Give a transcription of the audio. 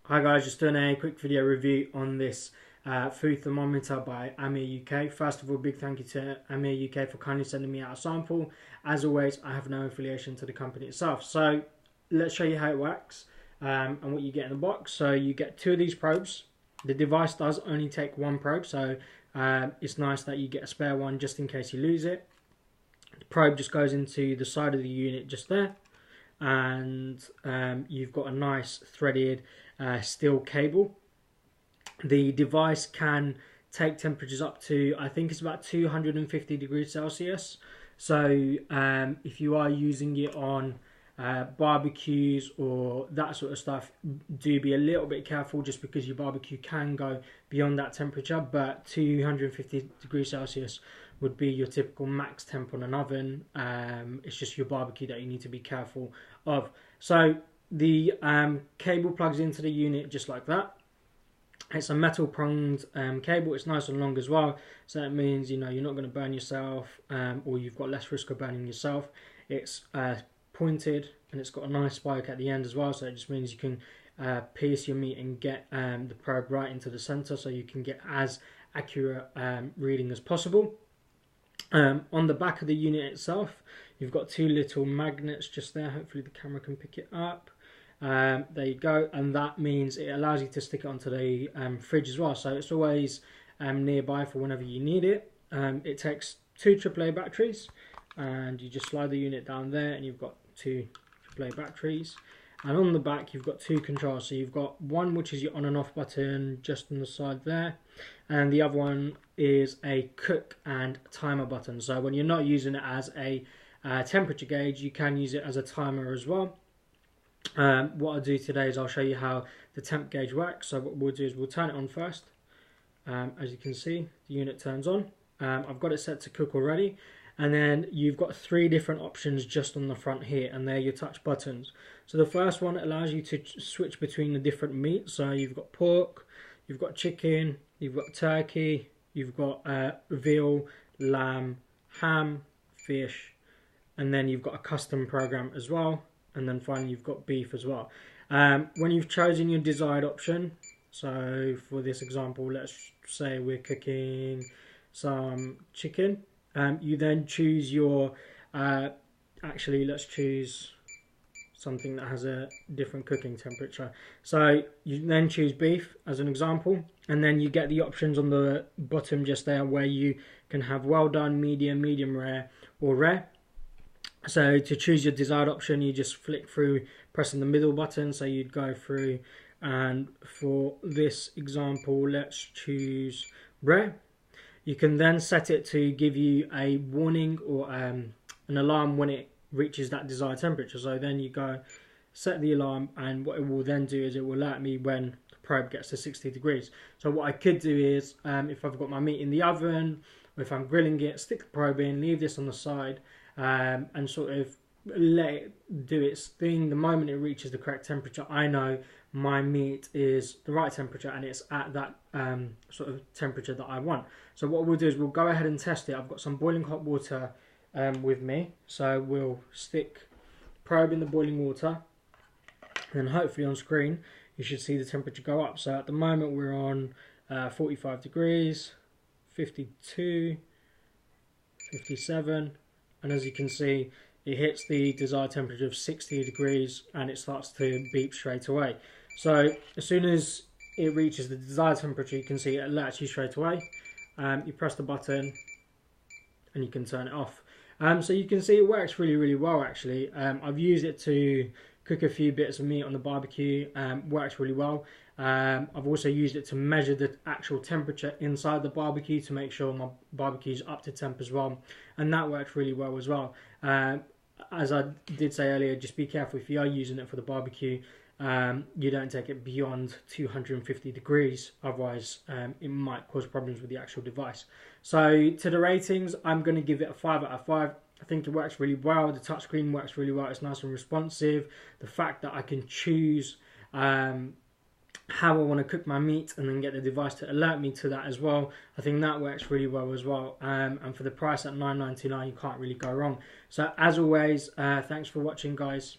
Hi guys, just doing a quick video review on this food thermometer by Amir UK. First of all, big thank you to Amir UK for kindly sending me out a sample. As always, I have no affiliation to the company itself. So let's show you how it works and what you get in the box. So you get two of these probes. The device does only take one probe, so it's nice that you get a spare one just in case you lose it. The probe just goes into the side of the unit just there, and you've got a nice threaded steel cable. The device can take temperatures up to, I think it's about 250 degrees Celsius. So if you are using it on barbecues or that sort of stuff, do be a little bit careful, just because your barbecue can go beyond that temperature. But 250 degrees Celsius would be your typical max temp on an oven. It's just your barbecue that you need to be careful of. So the cable plugs into the unit just like that. It's a metal pronged cable. It's nice and long as well, so that means you're not going to burn yourself, or you've got less risk of burning yourself. It's pointed and it's got a nice spike at the end as well, so it just means you can pierce your meat and get the probe right into the center, so you can get as accurate reading as possible. On the back of the unit itself, you've got two little magnets just there. Hopefully the camera can pick it up. There you go, and that means it allows you to stick it onto the fridge as well, so it's always nearby for whenever you need it. It takes two AAA batteries, and you just slide the unit down there and you've got two AAA batteries. And on the back you've got two controls, so you've got one which is your on and off button just on the side there, and the other one is a cook and timer button. So when you're not using it as a temperature gauge, you can use it as a timer as well. What I'll do today is I'll show you how the temp gauge works. So what we'll do is we'll turn it on first. As you can see, the unit turns on. I've got it set to cook already, and then you've got three different options just on the front here, and they're your touch buttons. So the first one allows you to switch between the different meats. So you've got pork, you've got chicken, you've got turkey, you've got veal, lamb, ham, fish, and then you've got a custom program as well. And then finally you've got beef as well. When you've chosen your desired option, so for this example, let's say we're cooking some chicken, you then choose your, actually let's choose something that has a different cooking temperature. So you then choose beef as an example, and then you get the options on the bottom just there where you can have well done, medium, medium rare, or rare. So to choose your desired option, you just flick through pressing the middle button. So you'd go through, and for this example, let's choose rare. You can then set it to give you a warning or an alarm when it reaches that desired temperature. So then you go set the alarm, and what it will then do is it will alert me when the probe gets to 60 degrees. So what I could do is, if I've got my meat in the oven, or if I'm grilling it, stick the probe in, leave this on the side, and sort of let it do its thing. The moment it reaches the correct temperature, I know my meat is the right temperature and it's at that sort of temperature that I want. So what we'll do is we'll go ahead and test it. I've got some boiling hot water with me, so we'll stick probe in the boiling water, and hopefully on screen you should see the temperature go up. So at the moment we're on 45 degrees, 52, 57, and as you can see, it hits the desired temperature of 60 degrees and it starts to beep straight away. So as soon as it reaches the desired temperature, you can see it alerts you straight away. You press the button and you can turn it off. So you can see it works really, really well actually. I've used it to cook a few bits of meat on the barbecue. Works really well. I've also used it to measure the actual temperature inside the barbecue to make sure my barbecue is up to temp as well, and that works really well as well. As I did say earlier, just be careful if you are using it for the barbecue. You don't take it beyond 250 degrees, otherwise it might cause problems with the actual device. So to the ratings, I'm going to give it a 5 out of 5. I think it works really well. The touchscreen works really well. It's nice and responsive. The fact that I can choose how I want to cook my meat and then get the device to alert me to that as well, I think that works really well as well. And for the price at $9.99, you can't really go wrong. So as always, thanks for watching guys.